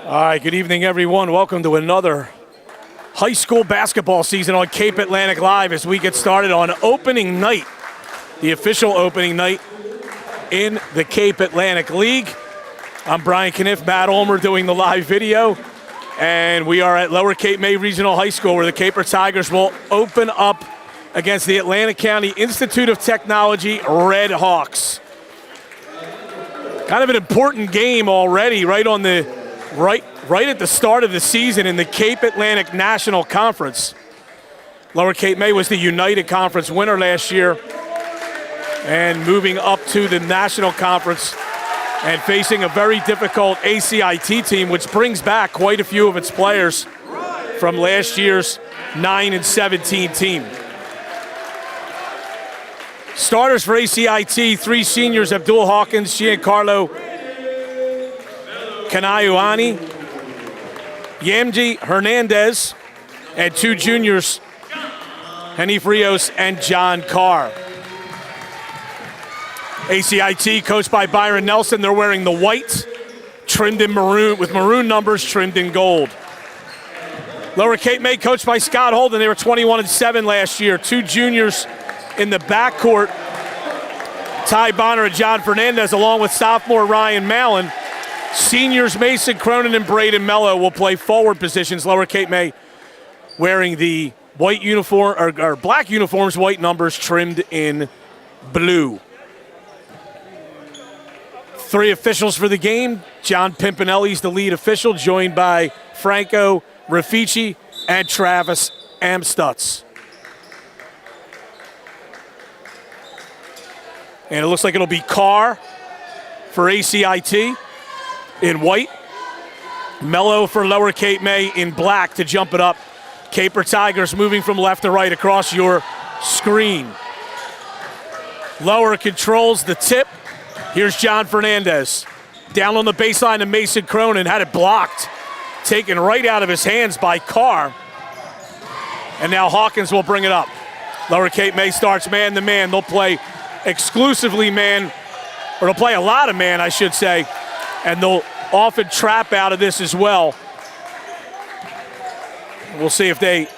All right, good evening, everyone. Welcome to another high school basketball season on Cape Atlantic Live as we get started on opening night, the official opening night in the Cape Atlantic League. I'm Brian Kniff, Matt Ulmer doing the live video, and we are at Lower Cape May Regional High School where the Caper Tigers will open up against the Atlantic County Institute of Technology Red Hawks. Kind of an important game already, right at the start of the season in the Cape Atlantic National Conference. Lower Cape May was the United Conference winner last year and moving up to the National Conference and facing a very difficult ACIT team, which brings back quite a few of its players from last year's 9-17 team. Starters for ACIT, three seniors, Abdul Hawkins, Giancarlo Kanayuani, Yamji Hernandez, and two juniors, Hanif Rios and John Carr. ACIT, coached by Byron Nelson, they're wearing the white, trimmed in maroon, with maroon numbers trimmed in gold. Lower Cape May, coached by Scott Holden, they were 21-7 last year. Two juniors in the backcourt, Ty Bonner and John Fernandez, along with sophomore Ryan Mallon. Seniors Mason Cronin and Braden Mello will play forward positions. Lower Cape May wearing the white uniform or black uniforms, white numbers trimmed in blue. Three officials for the game. John Pimpinelli's the lead official, joined by Franco Rafici and Travis Amstutz. And it looks like it'll be Carr for ACIT in white. Mello for Lower Cape May in black to jump it up. Caper Tigers moving from left to right across your screen. Lower controls the tip. Here's John Fernandez. Down on the baseline to Mason Cronin, had it blocked. Taken right out of his hands by Carr. And now Hawkins will bring it up. Lower Cape May starts man-to-man. They'll play exclusively man, or they'll play a lot of man, I should say, and they'll often trap out of this as well. We'll see if they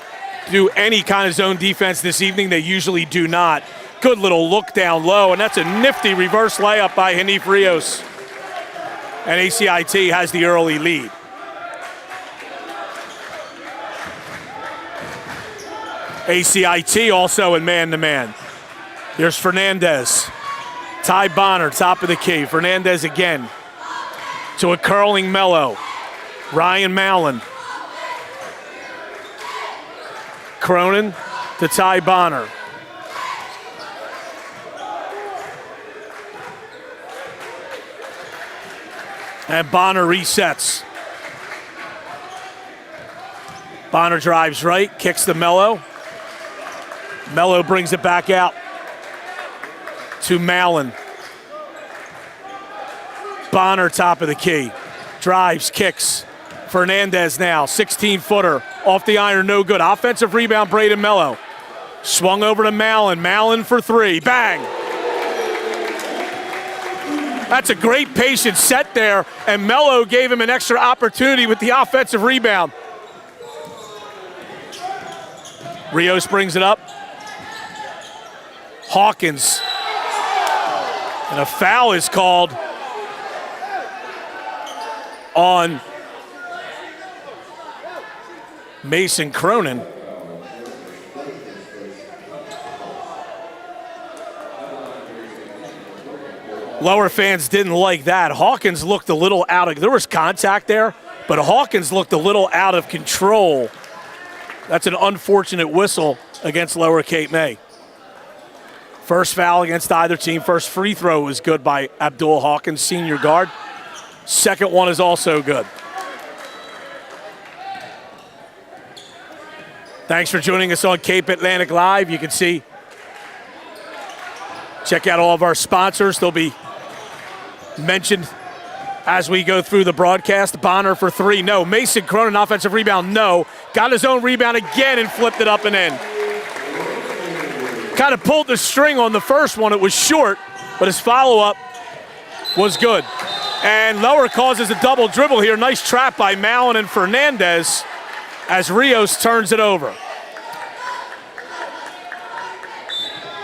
do any kind of zone defense this evening. They usually do not. Good little look down low, and that's a nifty reverse layup by Hanif Rios. And ACIT has the early lead. ACIT also in man-to-man. Here's Fernandez. Ty Bonner, top of the key. Fernandez again to a curling Mello. Ryan Mallon. Cronin to Ty Bonner. And Bonner resets. Bonner drives right, kicks to Mello. Mello brings it back out to Mallon. Bonner, top of the key. Drives, kicks. Fernandez now, 16-footer. Off the iron, no good. Offensive rebound, Braden Mello. Swung over to Mallon. Mallon for three. Bang! That's a great patient set there, and Mello gave him an extra opportunity with the offensive rebound. Rios brings it up. Hawkins. And a foul is called on Mason Cronin. Lower fans didn't like that. Hawkins looked a little out of, there was contact there, but Hawkins looked a little out of control. That's an unfortunate whistle against Lower Cape May. First foul against either team. First free throw was good by Abdul Hawkins, senior guard. Second one is also good. Thanks for joining us on Cape Atlantic Live. You can see, check out all of our sponsors. They'll be mentioned as we go through the broadcast. Bonner for three, no. Mason Cronin, offensive rebound, no. Got his own rebound again and flipped it up and in. Kind of pulled the string on the first one. It was short, but his follow-up was good. And Lower causes a double dribble here. Nice trap by Mallon and Fernandez as Rios turns it over.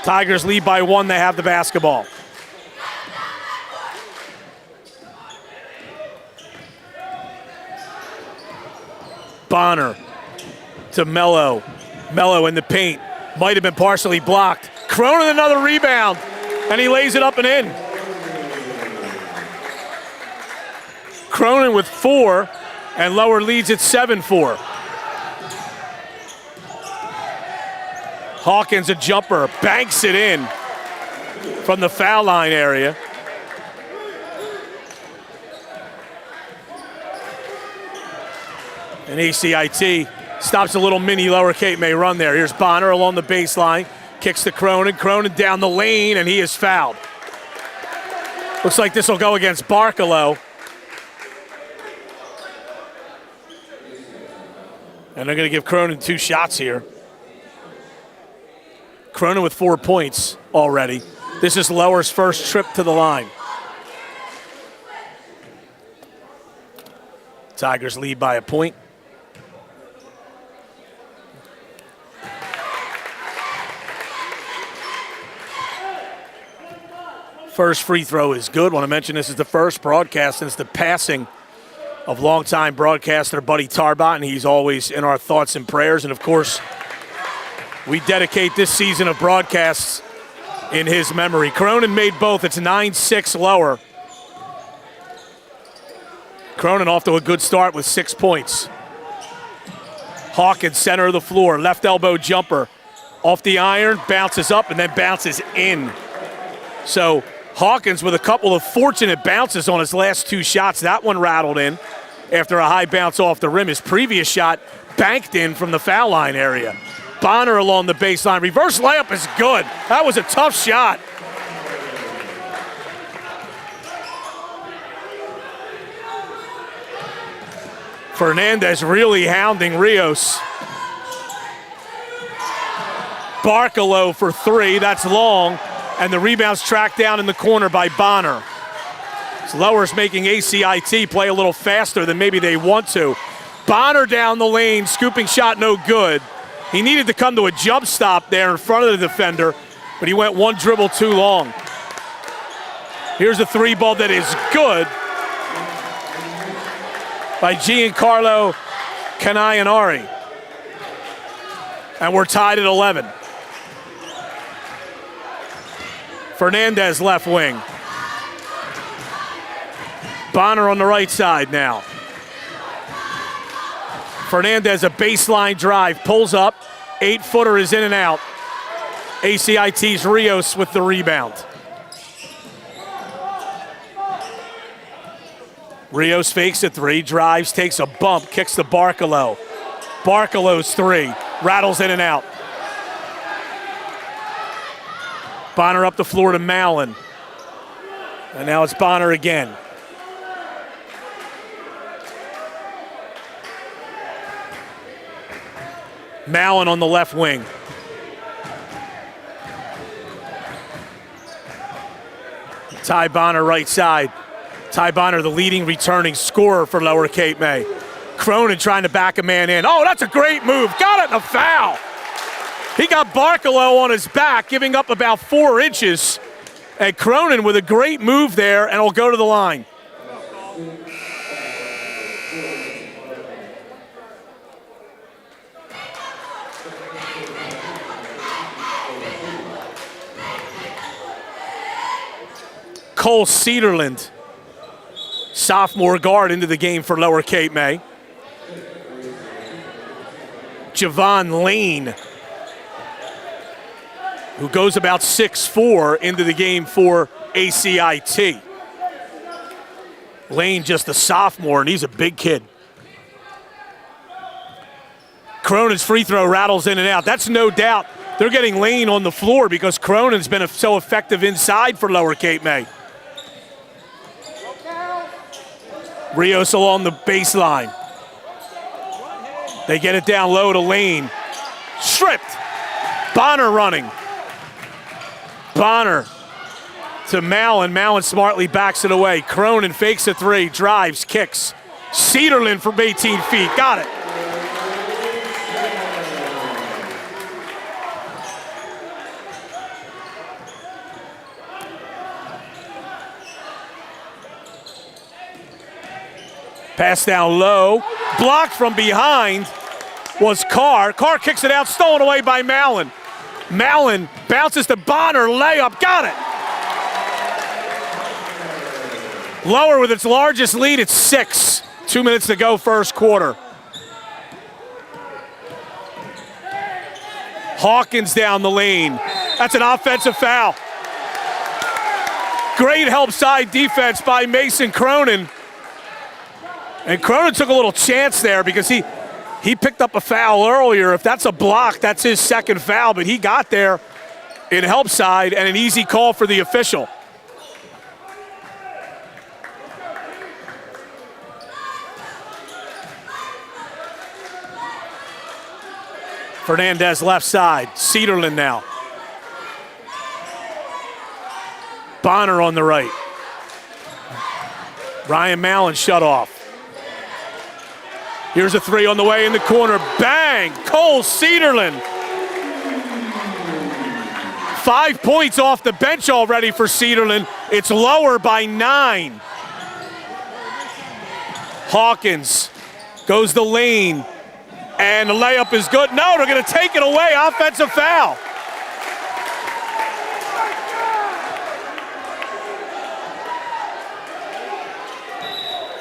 Tigers lead by 1. They have the basketball. Bonner to Mello. Mello in the paint. Might have been partially blocked. Cronin another rebound, and he lays it up and in. Cronin with 4, and Lower leads at 7-4. Hawkins a jumper, banks it in from the foul line area. And ACIT stops a little mini Lower Cape May run there. Here's Bonner along the baseline, kicks to Cronin. Cronin down the lane, and he is fouled. Looks like this will go against Barkalow. And they're going to give Cronin 2 shots here. Cronin with 4 points already. This is Lower's first trip to the line. Tigers lead by a point. First free throw is good. Want to mention this is the first broadcast since the passing of longtime broadcaster Buddy Tarbot, and he's always in our thoughts and prayers. And of course, we dedicate this season of broadcasts in his memory. Cronin made both. It's 9-6 Lower. Cronin off to a good start with 6 points. Hawkins, center of the floor, left elbow jumper. Off the iron, bounces up, and then bounces in. So Hawkins with a couple of fortunate bounces on his last 2 shots. That one rattled in after a high bounce off the rim. His previous shot banked in from the foul line area. Bonner along the baseline. Reverse layup is good. That was a tough shot. Fernandez really hounding Rios. Barkalow for 3. That's long. And the rebound's tracked down in the corner by Bonner. So Lower's making ACIT play a little faster than maybe they want to. Bonner down the lane, scooping shot no good. He needed to come to a jump stop there in front of the defender, but he went 1 dribble too long. Here's a 3 ball that is good by Giancarlo Canayanari. And we're tied at 11. Fernandez left wing. Bonner on the right side now. Fernandez a baseline drive, pulls up. 8-footer is in and out. ACIT's Rios with the rebound. Rios fakes a 3, drives, takes a bump, kicks to Barkalow. Barkalow's 3, rattles in and out. Bonner up the floor to Mallon. And now it's Bonner again. Mallon on the left wing. Ty Bonner right side. Ty Bonner, the leading returning scorer for Lower Cape May. Cronin trying to back a man in. Oh, that's a great move. Got it in a foul. He got Barkalow on his back, giving up about 4 inches. And Cronin with a great move there, and will go to the line. Cole Cedarland, sophomore guard, into the game for Lower Cape May. Javon Lane, who goes about 6'4", into the game for ACIT. Lane just a sophomore, and he's a big kid. Cronin's free throw rattles in and out. That's no doubt. They're getting Lane on the floor because Cronin's been so effective inside for Lower Cape May. Rios along the baseline. They get it down low to Lane. Stripped. Bonner running. Bonner to Mallon. Mallon smartly backs it away. Cronin fakes a three, drives, kicks. Cedarland from 18 feet, got it. Pass down low, blocked from behind was Carr. Carr kicks it out, stolen away by Mallon. Mallon bounces to Bonner, layup, got it. Lower with its largest lead, it's 6. 2 minutes to go, first quarter. Hawkins down the lane. That's an offensive foul. Great help side defense by Mason Cronin. And Cronin took a little chance there because he picked up a foul earlier. If that's a block, that's his second foul, but he got there in help side and an easy call for the official. Fernandez left side, Cedarland now. Bonner on the right. Ryan Mallon shut off. Here's a three on the way in the corner. Bang! Cole Cedarland. 5 points off the bench already for Cedarland. It's lower by 9. Hawkins goes the lane. And the layup is good. No, they're going to take it away. Offensive foul.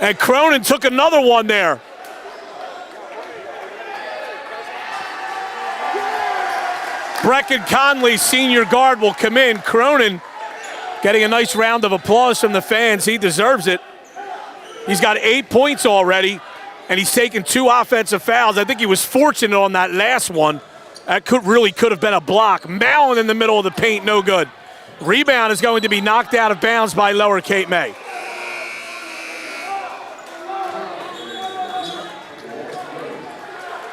And Cronin took another one there. Brecken Conley, senior guard, will come in. Cronin getting a nice round of applause from the fans. He deserves it. He's got 8 points already, and he's taken 2 offensive fouls. I think he was fortunate on that last one. That could have been a block. Mallon in the middle of the paint, no good. Rebound is going to be knocked out of bounds by Lower Cape May.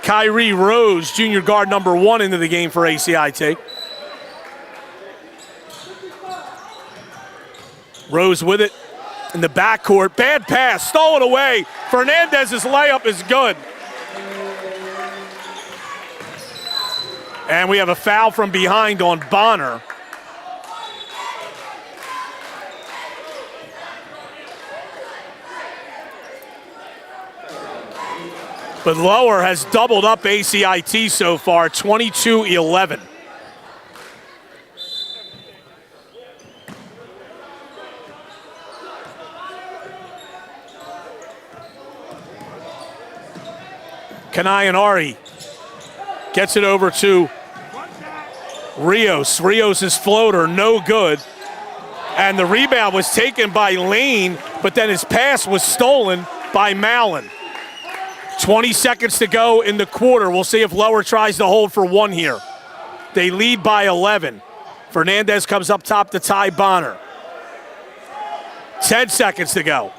Kyrie Rose, junior guard number 1 into the game for ACIT. Rose with it in the backcourt. Bad pass, stolen away. Fernandez's layup is good. And we have a foul from behind on Bonner. But Lower has doubled up ACIT so far, 22-11. Kanayanari gets it over to Rios. Rios' floater, no good. And the rebound was taken by Lane, but then his pass was stolen by Mallon. 20 seconds to go in the quarter. We'll see if Lower tries to hold for 1 here. They lead by 11. Fernandez comes up top to Ty Bonner. 10 seconds to go.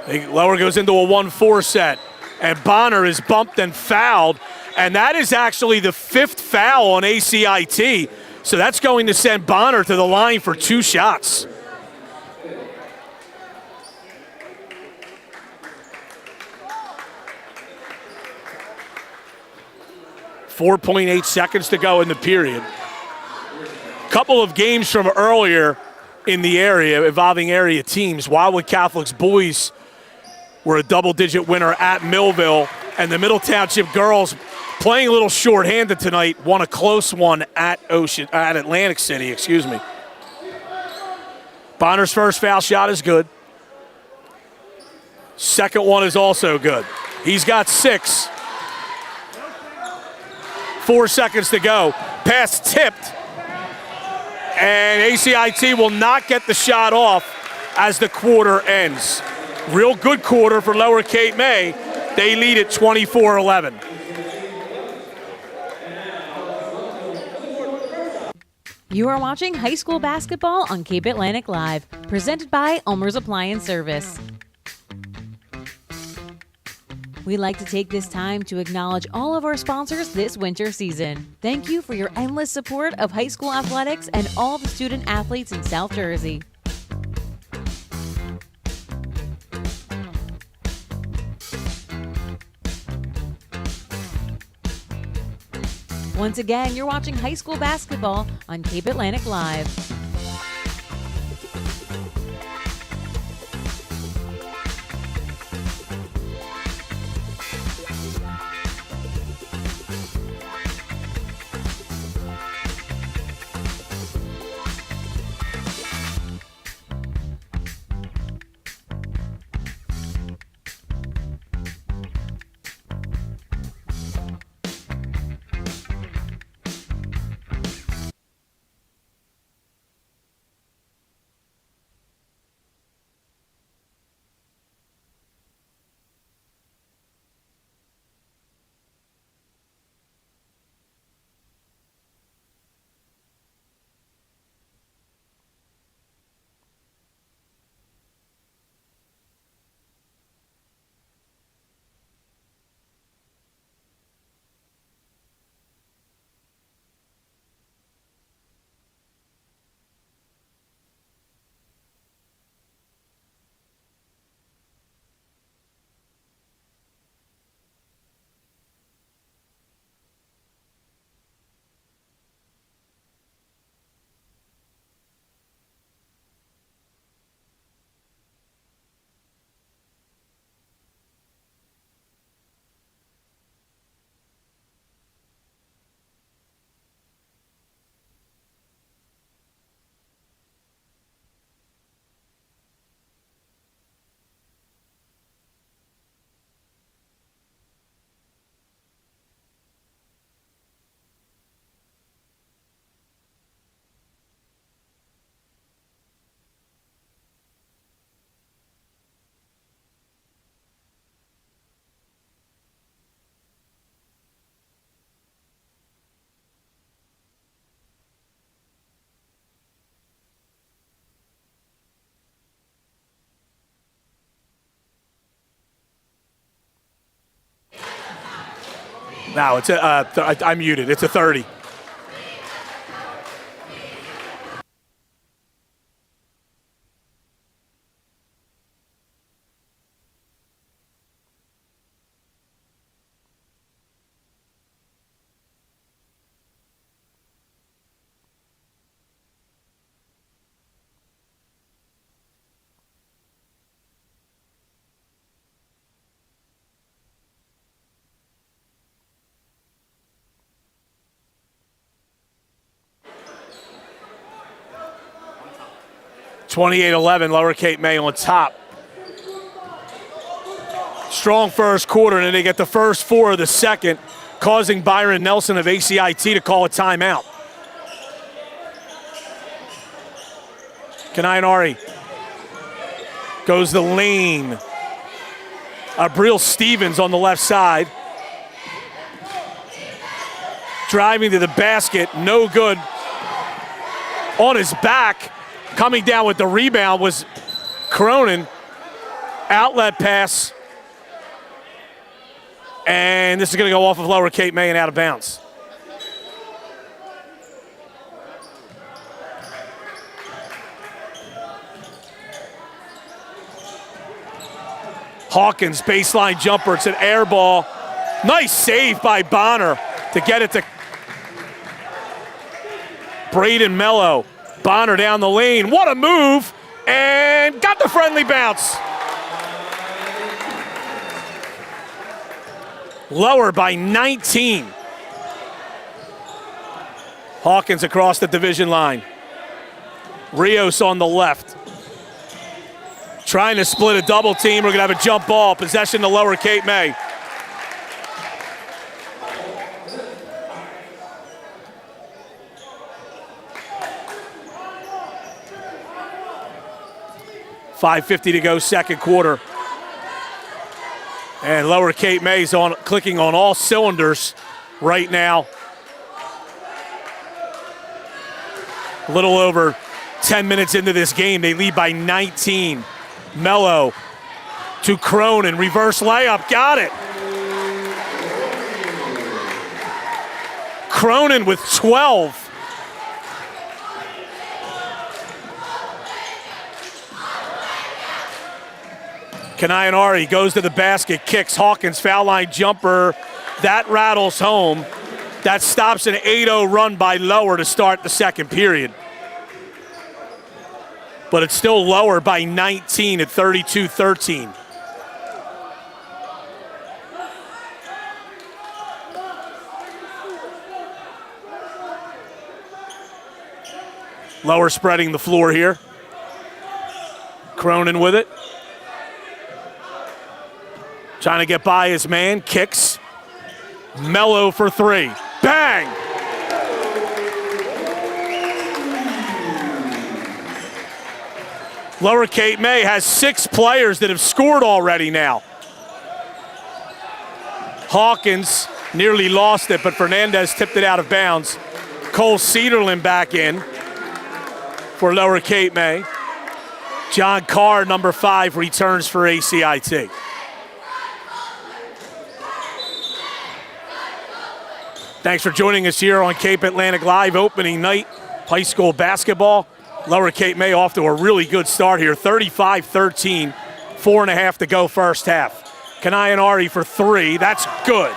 Lower goes into a 1-4 set, and Bonner is bumped and fouled, and that is actually the 5th foul on ACIT, so that's going to send Bonner to the line for 2 shots. 4.8 seconds to go in the period. Couple of games from earlier in the area involving area teams. Wildwood Catholic's boys were a double-digit winner at Millville, and the Middle Township girls, playing a little short-handed tonight, won a close one at Atlantic City, excuse me. Bonner's first foul shot is good. Second one is also good. He's got 6. 4 seconds to go. Pass tipped. And ACIT will not get the shot off as the quarter ends. Real good quarter for Lower Cape May. They lead at 24-11. You are watching high school basketball on Cape Atlantic Live, presented by ULMER'S Appliance Service. We'd like to take this time to acknowledge all of our sponsors this winter season. Thank you for your endless support of high school athletics and all the student athletes in South Jersey. Once again, you're watching high school basketball on Cape Atlantic Live. Now it's I'm muted. It's a 30. (28-11), Lower Cape May on top. Strong first quarter, and then they get the first four of the second, causing Byron Nelson of ACIT to call a timeout. Kanayinari goes the lane. Abril Stevens on the left side. Driving to the basket, no good. On his back, coming down with the rebound was Cronin. Outlet pass. And this is going to go off of Lower Cape May and out of bounds. Hawkins, baseline jumper. It's an air ball. Nice save by Bonner to get it to Braden Mello. Bonner down the lane. What a move. And got the friendly bounce. Lower by 19. Hawkins across the division line. Rios on the left. Trying to split a double team. We're going to have a jump ball. Possession to Lower Cape May. .550 to go, second quarter. And Lower Cape May's clicking on all cylinders right now. A little over 10 minutes into this game, they lead by 19. Mello to Cronin, reverse layup, got it. Cronin with 12. Kanayanari goes to the basket, kicks Hawkins, foul line jumper. That rattles home. That stops an 8-0 run by Lower to start the second period. But it's still Lower by 19 at 32-13. Lower spreading the floor here. Cronin with it. Trying to get by his man, kicks. Mello for three. Bang! Lower Cape May has 6 players that have scored already now. Hawkins nearly lost it, but Fernandez tipped it out of bounds. Cole Cedarland back in for Lower Cape May. John Carr, number 5, returns for ACIT. Thanks for joining us here on Cape Atlantic Live, opening night, high school basketball. Lower Cape May off to a really good start here, 35-13, 4.5 to go first half. Kanayanari for 3, that's good.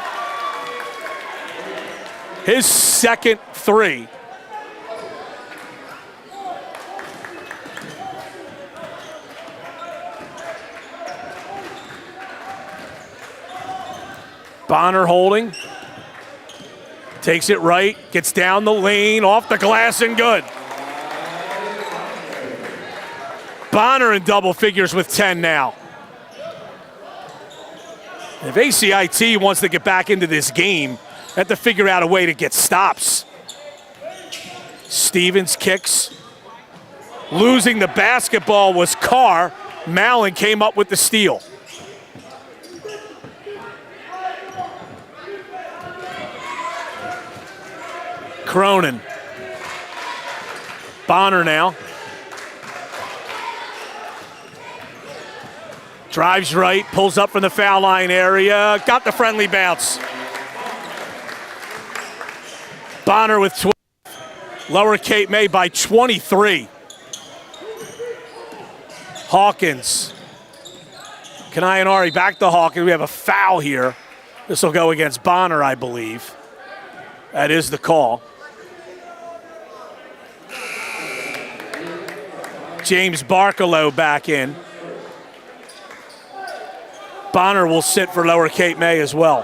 His second 3. Bonner holding. Takes it right, gets down the lane, off the glass and good. Bonner in double figures with 10 now. If ACIT wants to get back into this game, they have to figure out a way to get stops. Stevens kicks. Losing the basketball was Carr. Mallon came up with the steal. Cronin. Bonner now. Drives right, pulls up from the foul line area, got the friendly bounce. Bonner with 12. Lower Cape May by 23. Hawkins. Kanayanari back to Hawkins. We have a foul here. This will go against Bonner, I believe. That is the call. James Barkalow back in. Bonner will sit for Lower Cape May as well.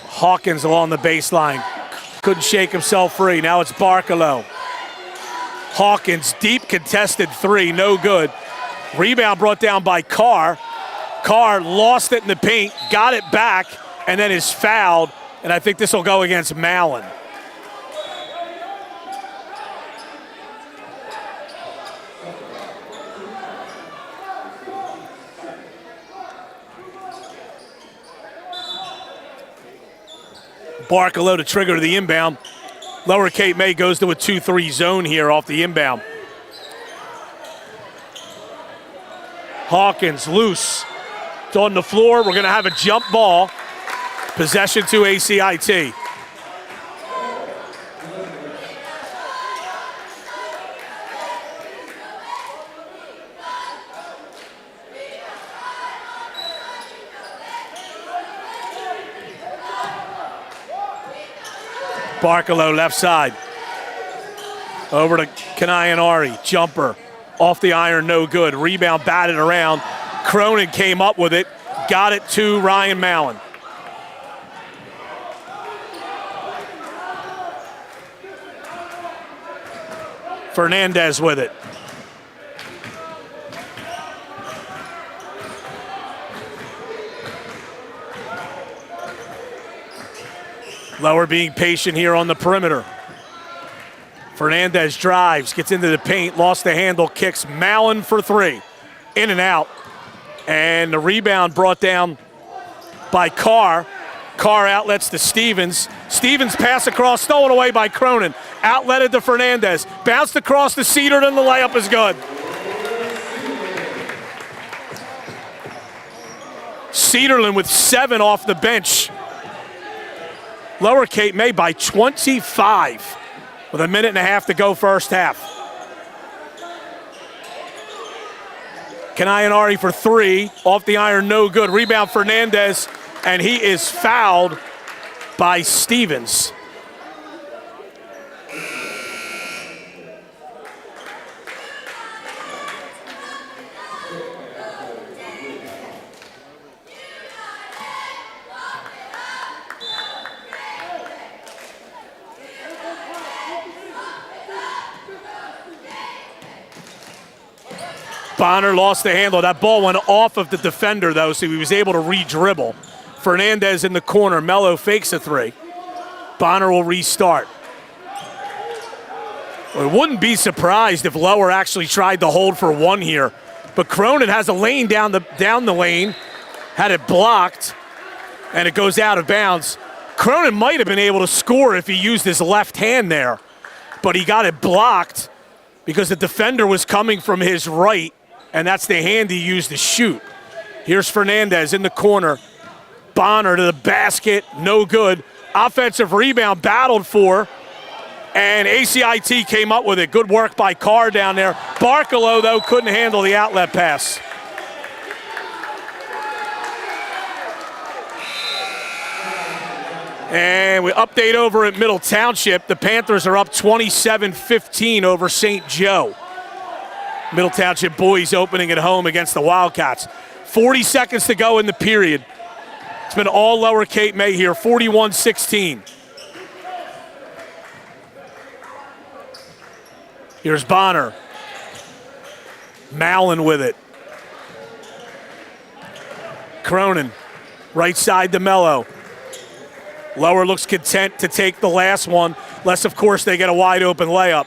Hawkins along the baseline. Couldn't shake himself free. Now it's Barkalow. Hawkins, deep contested 3, no good. Rebound brought down by Carr. Carr lost it in the paint, got it back, and then is fouled. And I think this will go against Mallon. Barkalow to trigger the inbound. Lower Cape May goes to a 2-3 zone here off the inbound. Hawkins loose. It's on the floor. We're going to have a jump ball. Possession to ACIT. Barkalow left side. Over to Kanayanari. Jumper. Off the iron, no good. Rebound batted around. Cronin came up with it. Got it to Ryan Mallon. Fernandez with it. Lower being patient here on the perimeter. Fernandez drives, gets into the paint, lost the handle, kicks. Mallon for 3. In and out. And the rebound brought down by Carr. Carr outlets to Stevens. Stevens pass across, stolen away by Cronin. Outletted to Fernandez. Bounced across to Cedarton, the layup is good. Cedarton with 7 off the bench. Lower Cape May by 25 with a minute and a half to go first half. Kanayanari for 3, off the iron, no good. Rebound Fernandez, and he is fouled by Stevens. Bonner lost the handle. That ball went off of the defender, though, so he was able to re-dribble. Fernandez in the corner. Mello fakes a 3. Bonner will restart. Well, I wouldn't be surprised if Lower actually tried to hold for 1 here. But Cronin has a lane down the lane, had it blocked, and it goes out of bounds. Cronin might have been able to score if he used his left hand there, but he got it blocked because the defender was coming from his right, and that's the hand he used to shoot. Here's Fernandez in the corner. Bonner to the basket, no good. Offensive rebound battled for, and ACIT came up with it. Good work by Carr down there. Barkalow, though, couldn't handle the outlet pass. And we update over at Middle Township. The Panthers are up 27-15 over St. Joe. Middle Township boys opening at home against the Wildcats. 40 seconds to go in the period. It's been all Lower Cape May here, 41-16. Here's Bonner. Mallon with it. Cronin, right side to Mello. Lower looks content to take the last one, unless, of course, they get a wide open layup.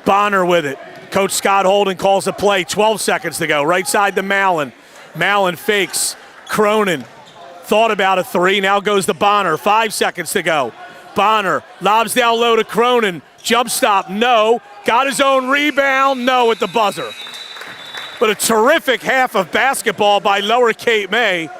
Bonner with it. Coach Scott Holden calls a play. 12 seconds to go. Right side to Mallon. Mallon fakes. Cronin thought about a 3. Now goes to Bonner. 5 seconds to go. Bonner lobs down low to Cronin. Jump stop, no. Got his own rebound, no at the buzzer. But a terrific half of basketball by Lower Cape May.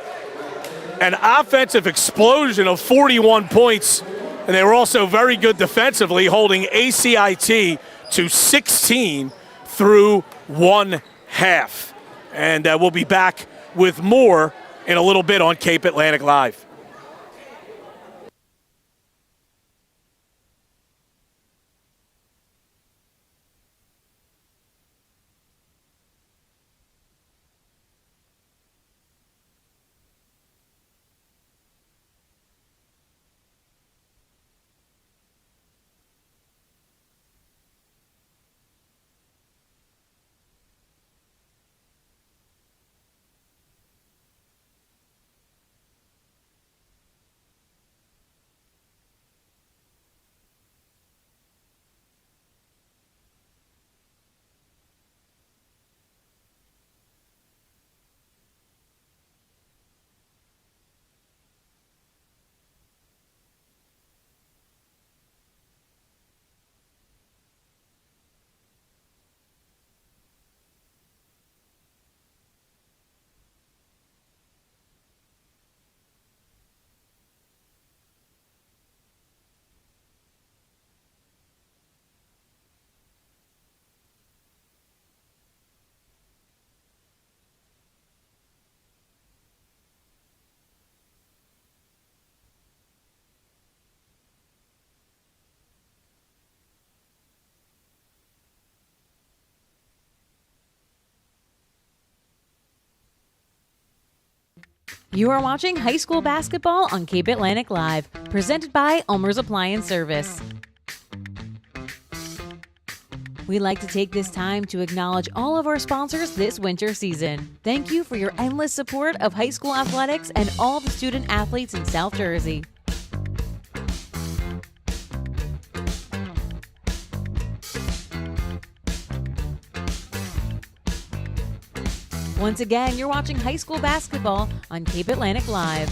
An offensive explosion of 41 points. And they were also very good defensively, holding ACIT to 16 through 1 half. And we'll be back with more in a little bit on Cape Atlantic Live. You are watching high school basketball on Cape Atlantic Live, presented by ULMER'S Appliance Service. We'd like to take this time to acknowledge all of our sponsors this winter season. Thank you for your endless support of high school athletics and all the student athletes in South Jersey. Once again, you're watching high school basketball on Cape Atlantic Live.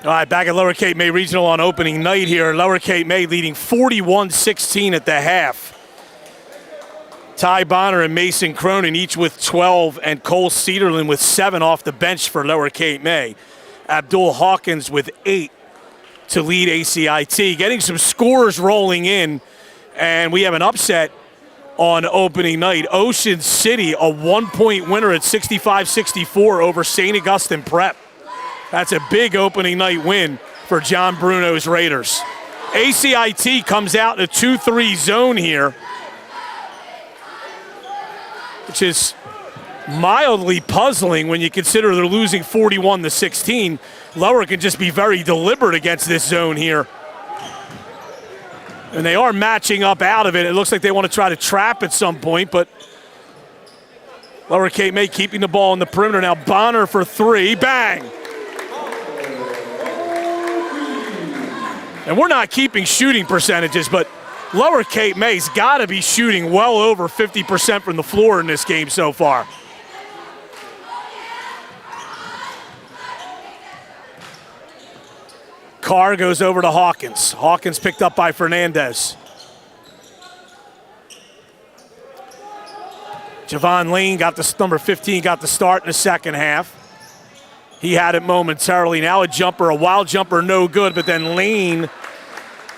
All right, back at Lower Cape May Regional on opening night here. Lower Cape May leading 41-16 at the half. Ty Bonner and Mason Cronin each with 12, and Cole Cedarland with 7 off the bench for Lower Cape May. Abdul Hawkins with 8 to lead ACIT. Getting some scores rolling in, and we have an upset on opening night. Ocean City, a 1-point winner at 65-64 over St. Augustine Prep. That's a big opening night win for John Bruno's Raiders. ACIT comes out in a 2-3 zone here, which is mildly puzzling when you consider they're losing 41-16. Lower can just be very deliberate against this zone here. And they are matching up out of it. It looks like they want to try to trap at some point, but Lower Cape May keeping the ball in the perimeter. Now Bonner for 3, bang! And we're not keeping shooting percentages, but Lower Cape May's got to be shooting well over 50% from the floor in this game so far. Carr goes over to Hawkins. Hawkins picked up by Fernandez. Javon Lane got the number 15, got the start in the second half. He had it momentarily. Now a wild jumper, no good, but then Lane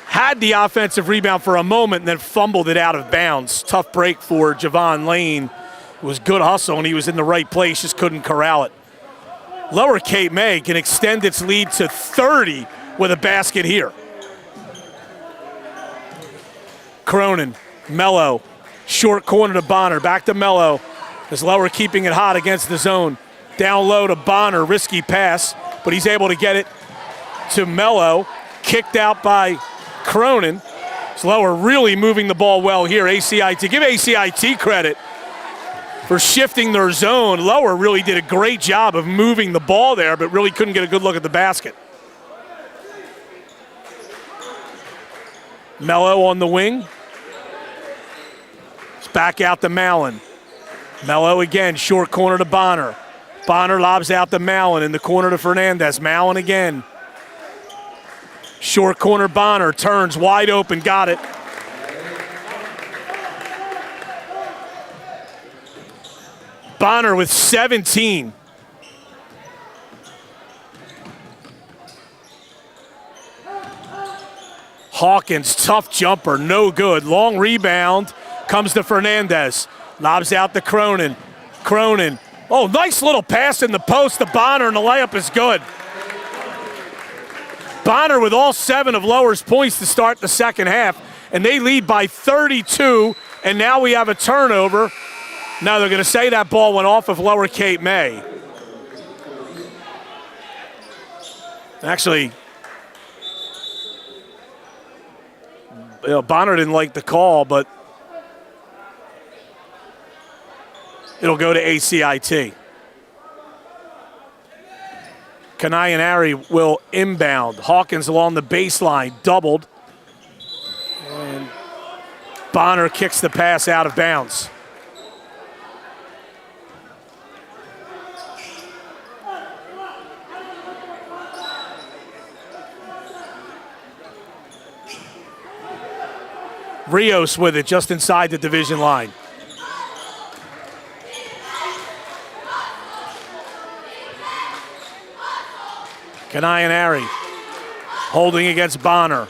had the offensive rebound for a moment and then fumbled it out of bounds. Tough break for Javon Lane. It was good hustle and he was in the right place, just couldn't corral it. Lower Cape May can extend its lead to 30 with a basket here. Cronin, Mello, short corner to Bonner, back to Mello. As Lower keeping it hot against the zone. Down low to Bonner, risky pass, but he's able to get it to Mello. Kicked out by Cronin. So Lower really moving the ball well here. ACIT, give ACIT credit for shifting their zone. Lower really did a great job of moving the ball there, but really couldn't get a good look at the basket. Mello on the wing. It's back out to Mallon. Mello again, short corner to Bonner. Bonner lobs out to Mallon in the corner to Fernandez. Mallon again. Short corner Bonner, turns wide open, got it. Bonner with 17. Hawkins, tough jumper, no good. Long rebound, comes to Fernandez. Lobs out to Cronin. Cronin, oh, nice little pass in the post to Bonner, and the layup is good. Bonner with all 7 of Lower's points to start the second half, and they lead by 32, and now we have a turnover. Now they're going to say that ball went off of Lower Cape May. Actually, Bonner didn't like the call, but it'll go to ACIT. Kanayan Ari will inbound. Hawkins along the baseline, doubled. And Bonner kicks the pass out of bounds. Rios with it just inside the division line. Kanayan Ari holding against Bonner.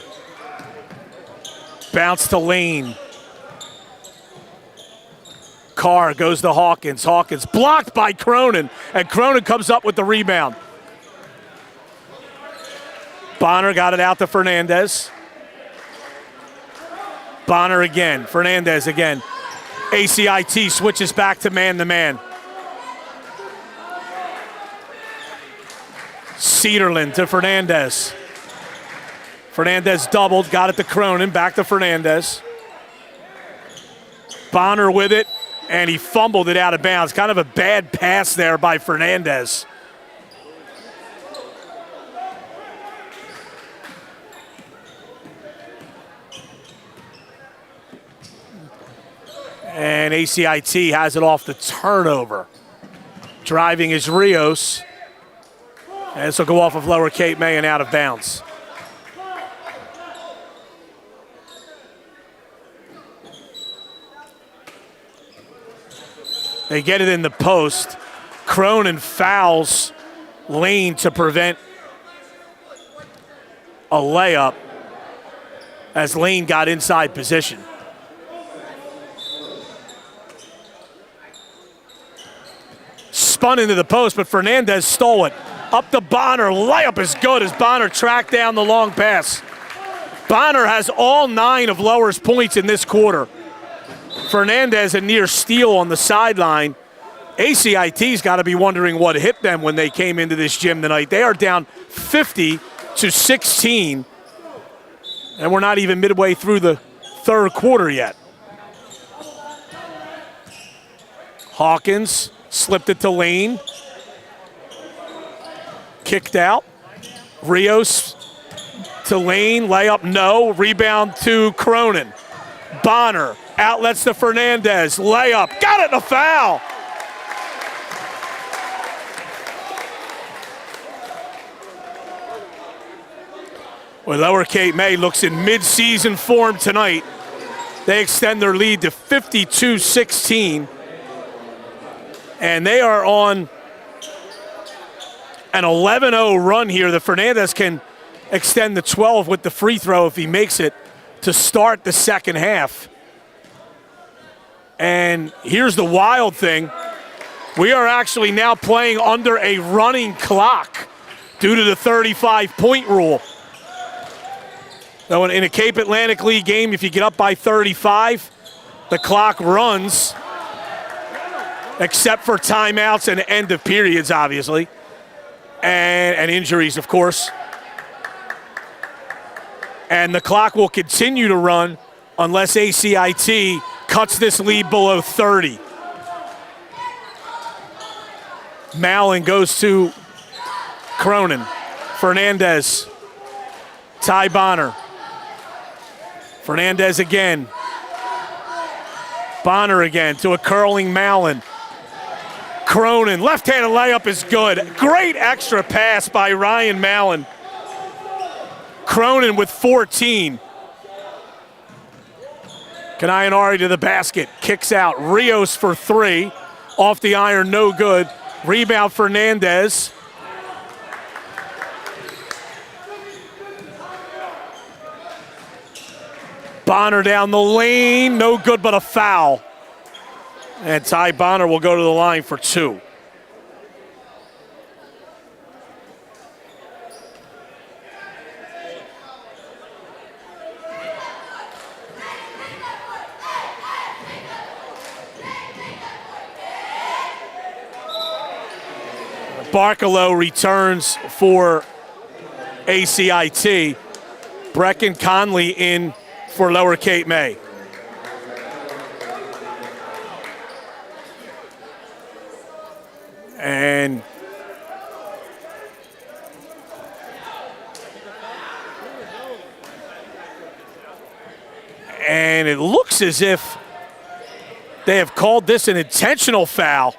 Bounce to Lane. Carr goes to Hawkins. Hawkins blocked by Cronin, and Cronin comes up with the rebound. Bonner got it out to Fernandez. Bonner again, Fernandez again. ACIT switches back to man-to-man. Cedarland to Fernandez. Fernandez doubled, got it to Cronin, back to Fernandez. Bonner with it, and he fumbled it out of bounds. Kind of a bad pass there by Fernandez. And ACIT has it off the turnover. Driving is Rios. And this will go off of Lower Cape May and out of bounds. They get it in the post. Cronin fouls Lane to prevent a layup as Lane got inside position. Spun into the post, but Fernandez stole it. Up to Bonner, layup is good as Bonner tracked down the long pass. Bonner has all 9 of Lower's points in this quarter. Fernandez a near steal on the sideline. ACIT's got to be wondering what hit them when they came into this gym tonight. They are down 50-16, and we're not even midway through the third quarter yet. Hawkins slipped it to Lane. Kicked out. Rios to Lane, layup no. Rebound to Cronin. Bonner outlets to Fernandez, layup, got it, and a foul. Well, Lower Cape May looks in mid-season form tonight. They extend their lead to 52-16. And they are on an 11-0 run here. The Fernandez can extend the 12 with the free throw if he makes it to start the second half. And here's the wild thing. We are actually now playing under a running clock due to the 35-point rule. Now, in a Cape Atlantic League game, if you get up by 35, the clock runs, except for timeouts and end of periods, obviously, and injuries, of course. And the clock will continue to run unless ACIT cuts this lead below 30. Mallon goes to Cronin. Fernandez. Ty Bonner. Fernandez again. Bonner again to a curling Mallon. Cronin, left-handed layup is good. Great extra pass by Ryan Mallon. Cronin with 14. Kanayanari to the basket, kicks out. Rios for 3. Off the iron, no good. Rebound Fernandez. Bonner down the lane, no good but a foul. And Ty Bonner will go to the line for 2. Barkalow returns for ACIT. Brecken Conley in for Lower Cape May. And it looks as if they have called this an intentional foul.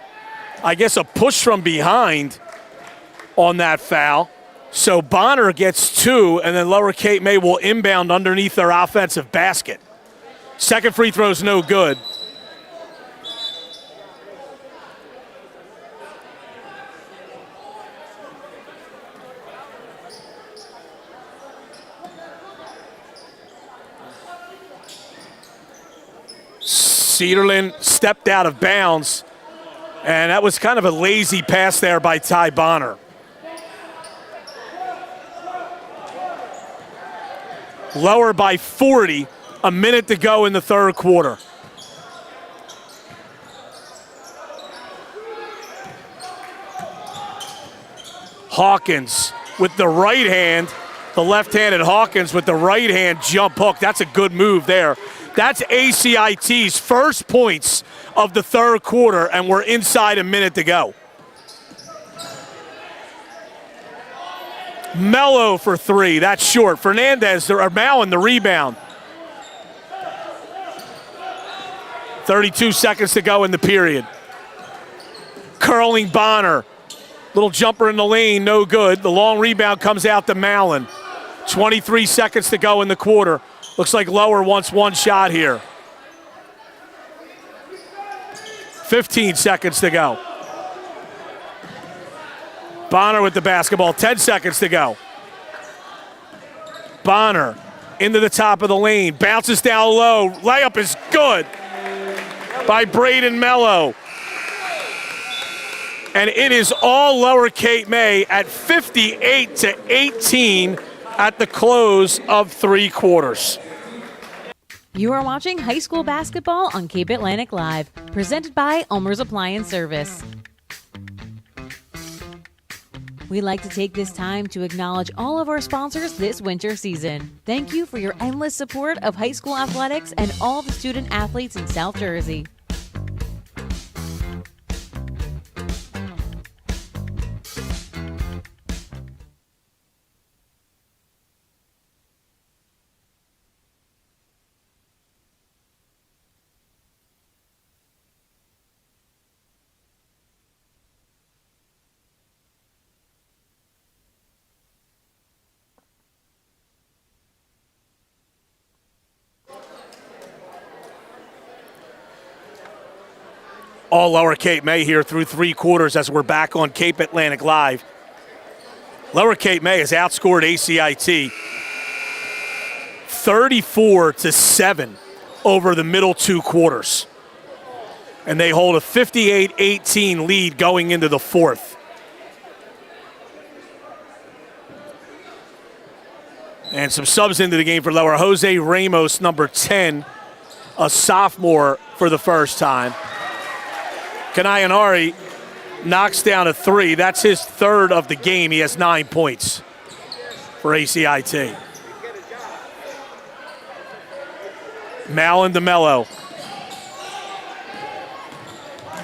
I guess a push from behind on that foul. So Bonner gets 2, and then Lower Cape May will inbound underneath their offensive basket. Second free throw's no good. Cedarland stepped out of bounds, and that was kind of a lazy pass there by Ty Bonner. Lower by 40, a minute to go in the third quarter. Hawkins with the right hand, the left-handed Hawkins with the right hand jump hook. That's a good move there. That's ACIT's first points of the third quarter, and we're inside a minute to go. Mello for 3, that's short. Fernandez, or Mallon, the rebound. 32 seconds to go in the period. Curling Bonner. Little jumper in the lane, no good. The long rebound comes out to Mallon. 23 seconds to go in the quarter. Looks like Lower wants one shot here. 15 seconds to go. Bonner with the basketball, 10 seconds to go. Bonner into the top of the lane, bounces down low. Layup is good by Braden Mello. And it is all Lower Cape May at 58-18 at the close of 3 quarters. You are watching high school basketball on Cape Atlantic Live, presented by ULMER'S Appliance Service. We'd like to take this time to acknowledge all of our sponsors this winter season. Thank you for your endless support of high school athletics and all the student athletes in South Jersey. All Lower Cape May here through 3 quarters as we're back on Cape Atlantic Live. Lower Cape May has outscored ACIT 34-7 over the middle 2 quarters. And they hold a 58-18 lead going into the 4th. And some subs into the game for Lower. Jose Ramos, number 10, a sophomore for the first time. Kanayanari knocks down a 3. That's his 3rd of the game. He has 9 points for ACIT. Mallon to Mello.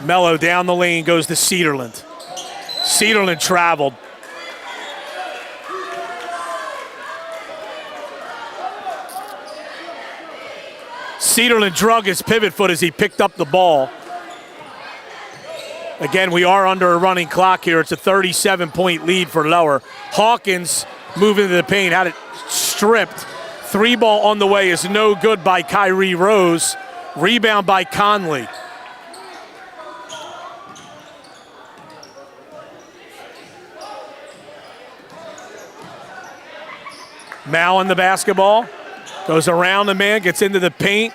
Mello down the lane goes to Cedarland. Cedarland traveled. Cedarland drug his pivot foot as he picked up the ball. Again, we are under a running clock here. It's a 37-point lead for Lower. Hawkins moving to the paint, had it stripped. 3 ball on the way is no good by Kyrie Rose. Rebound by Conley. Mallon the basketball. Goes around the man, gets into the paint.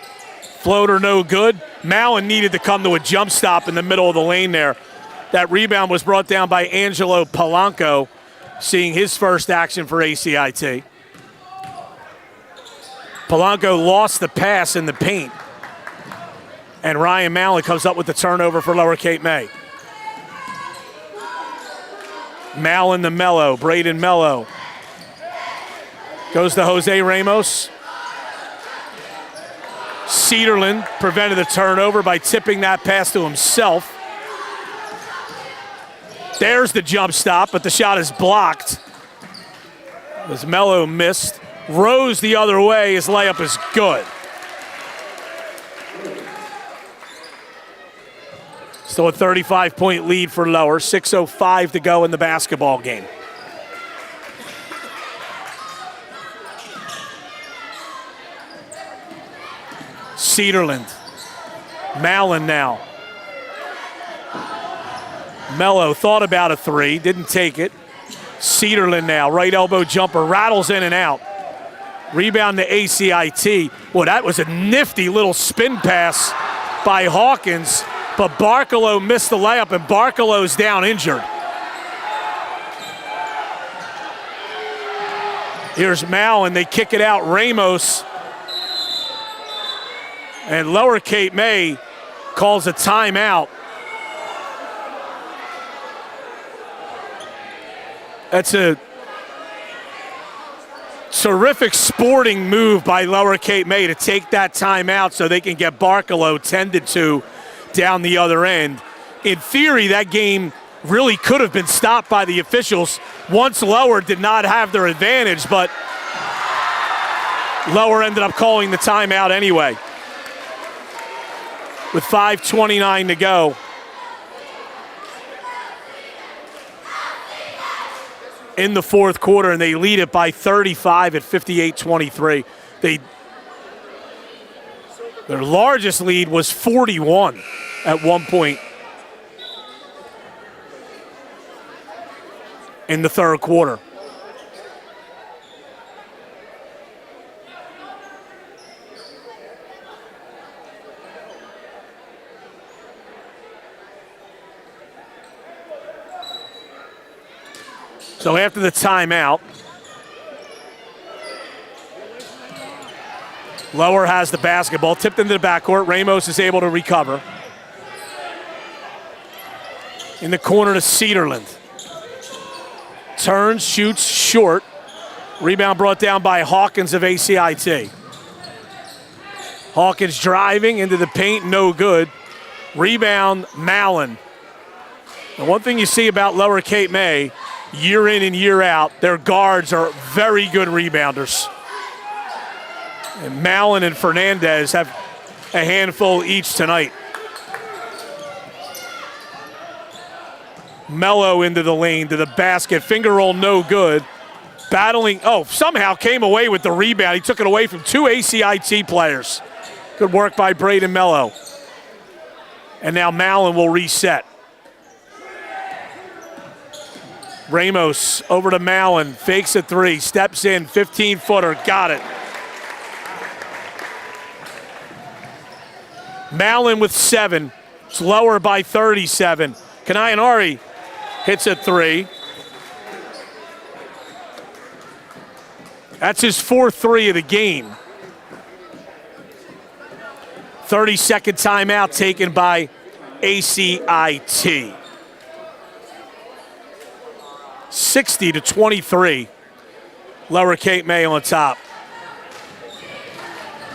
Floater no good. Mallon needed to come to a jump stop in the middle of the lane there. That rebound was brought down by Angelo Polanco, seeing his first action for ACIT. Polanco lost the pass in the paint. And Ryan Mallon comes up with the turnover for Lower Cape May. Mallon to Mello, Braden Mello. Goes to Jose Ramos. Cedarland prevented the turnover by tipping that pass to himself. There's the jump stop, but the shot is blocked as Mello missed. Rose the other way, his layup is good. Still a 35-point lead for Lower, 6:05 to go in the basketball game. Cedarland. Mallon now. Mello thought about a 3, didn't take it. Cedarland now, right elbow jumper, rattles in and out. Rebound to ACIT. Well, that was a nifty little spin pass by Hawkins, but Barkalow missed the layup, and Barkalow's down injured. Here's Mallon, they kick it out, Ramos. And Lower Cape May calls a timeout. That's a terrific sporting move by Lower Cape May to take that timeout so they can get Barkalow tended to down the other end. In theory, that game really could have been stopped by the officials once Lower did not have their advantage, but Lower ended up calling the timeout anyway. With 5:29 to go. in the fourth quarter, and they lead it by 35 at 58-23. Their largest lead was 41 at one point in the third quarter. So after the timeout, Lower has the basketball, tipped into the backcourt. Ramos is able to recover. In the corner to Cedarland. Turns, shoots, short. Rebound brought down by Hawkins of ACIT. Hawkins driving into the paint, no good. Rebound, Mallon. And one thing you see about Lower Cape May, year in and year out, their guards are very good rebounders. And Mallon and Fernandez have a handful each tonight. Mello into the lane to the basket. Finger roll no good. Battling, somehow came away with the rebound. He took it away from two ACIT players. Good work by Braden Mello. And now Mallon will reset. Ramos over to Mallon, fakes a three, steps in, 15-footer, got it. Mallon with 7, it's Lower by 37. Kanayanari hits a three. That's his 4th three of the game. 30-second timeout taken by ACIT. 60-23. Lower Cape May on top.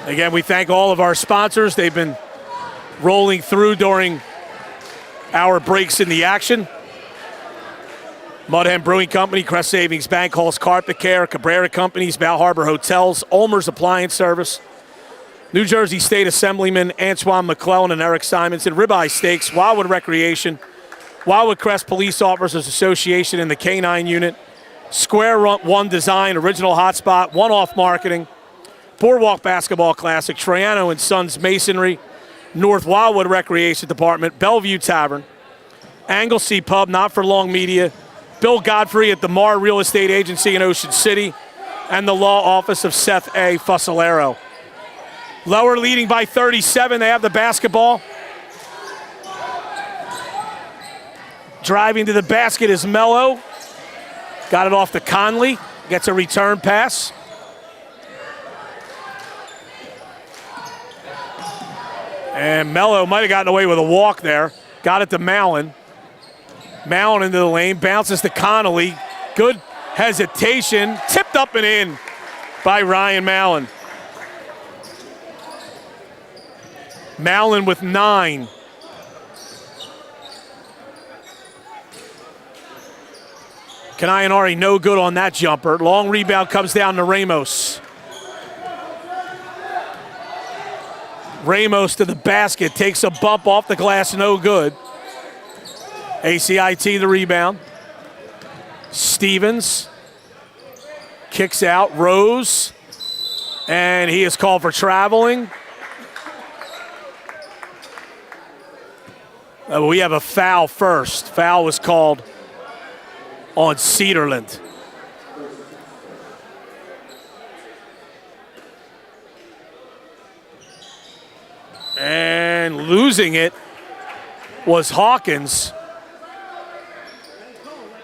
Again, we thank all of our sponsors. They've been rolling through during our breaks in the action. Mudhen Brewing Company, Crest Savings Bank, Hall's Carpet Care, Cabrera Companies, Bal Harbor Hotels, ULMER'S Appliance Service, New Jersey State Assemblyman Antoine McClellan and Eric Simonson, Ribeye Steaks, Wildwood Recreation, Wildwood Crest Police Officers Association in the K-9 unit, Square One Design, Original Hotspot, One Off Marketing, Boardwalk Basketball Classic, Troiano and Sons Masonry, North Wildwood Recreation Department, Bellevue Tavern, Anglesey Pub, Not for Long Media, Bill Godfrey at the Mar Real Estate Agency in Ocean City, and the law office of Seth A. Fusilero. Lower leading by 37. They have the basketball. Driving to the basket is Mello. Got it off to Conley. Gets a return pass. And Mello might have gotten away with a walk there. Got it to Mallon. Mallon into the lane. Bounces to Connolly. Good hesitation. Tipped up and in by Ryan Mallon. Mallon with 9. Kanayanari no good on that jumper. Long rebound comes down to Ramos. Ramos to the basket, takes a bump off the glass, no good. ACIT the rebound. Stevens kicks out, Rose, and he is called for traveling. We have a foul first. Foul was called on Cedarland. And losing it was Hawkins.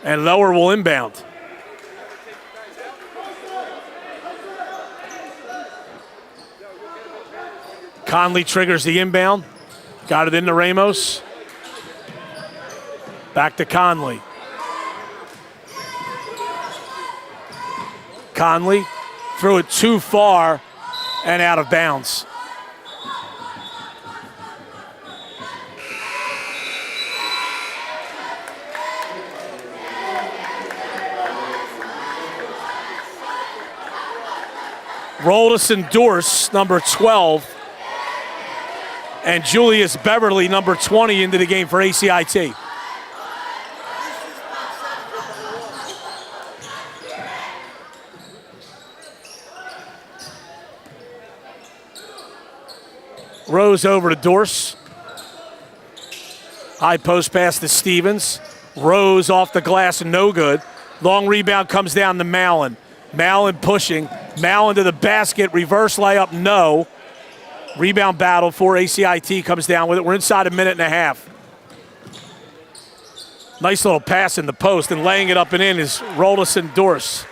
And Lower will inbound. Conley triggers the inbound. Got it into Ramos. Back to Conley. Conley threw it too far and out of bounds. Roldison Dorse, number 12, and Julius Beverly, number 20, into the game for ACIT. Rose over to Dorse. High post pass to Stevens. Rose off the glass, no good. Long rebound comes down to Mallon. Mallon pushing. Mallon to the basket. Reverse layup, no. Rebound battle for ACIT comes down with it. We're inside a minute and a half. Nice little pass in the post, and laying it up and in is Rolison Dorse.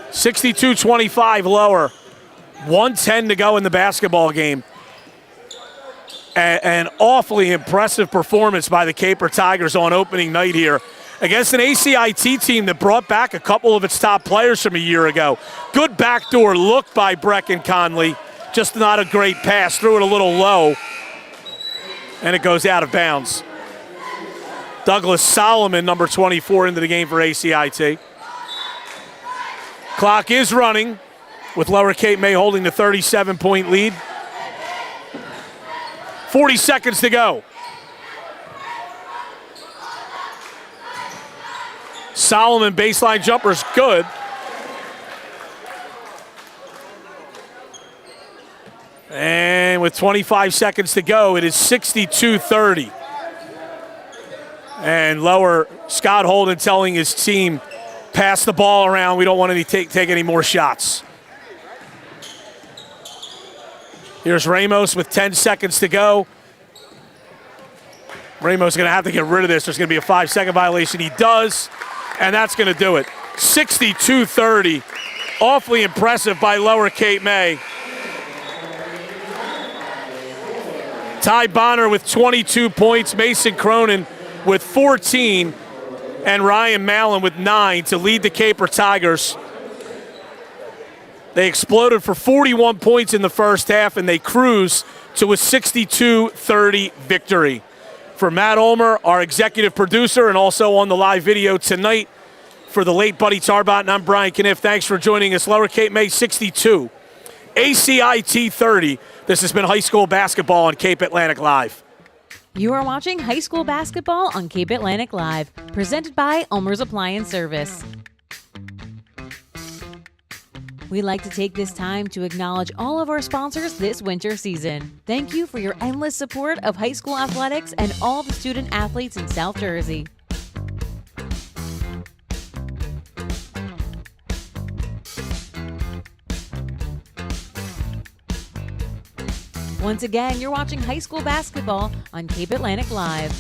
62-25 lower. 1:10 to go in the basketball game. An awfully impressive performance by the Caper Tigers on opening night here against an ACIT team that brought back a couple of its top players from a year ago. Good backdoor look by Brecken Conley. Just not a great pass. Threw it a little low, and it goes out of bounds. Douglas Solomon, number 24, into the game for ACIT. Clock is running with Lower Cape May holding the 37-point lead. 40 seconds to go. Solomon baseline jumper's good. And with 25 seconds to go, it is 62-30. And Lower, Scott Holden telling his team, pass the ball around. We don't want to take any more shots. Here's Ramos with 10 seconds to go. Ramos is going to have to get rid of this. There's going to be a 5-second violation. He does, and that's going to do it. 62-30. Awfully impressive by Lower Cape May. Ty Bonner with 22 points. Mason Cronin with 14. And Ryan Mallon with 9 to lead the Caper Tigers. They exploded for 41 points in the first half, and they cruise to a 62-30 victory. For Matt Ulmer, our executive producer, and also on the live video tonight for the late Buddy Tarbot, and I'm Brian Kniff. Thanks for joining us. Lower Cape May 62, ACIT 30. This has been high school basketball on Cape Atlantic Live. You are watching high school basketball on Cape Atlantic Live, presented by ULME'S Appliance Service. We'd like to take this time to acknowledge all of our sponsors this winter season. Thank you for your endless support of high school athletics and all the student athletes in South Jersey. Once again, you're watching high school basketball on Cape Atlantic Live.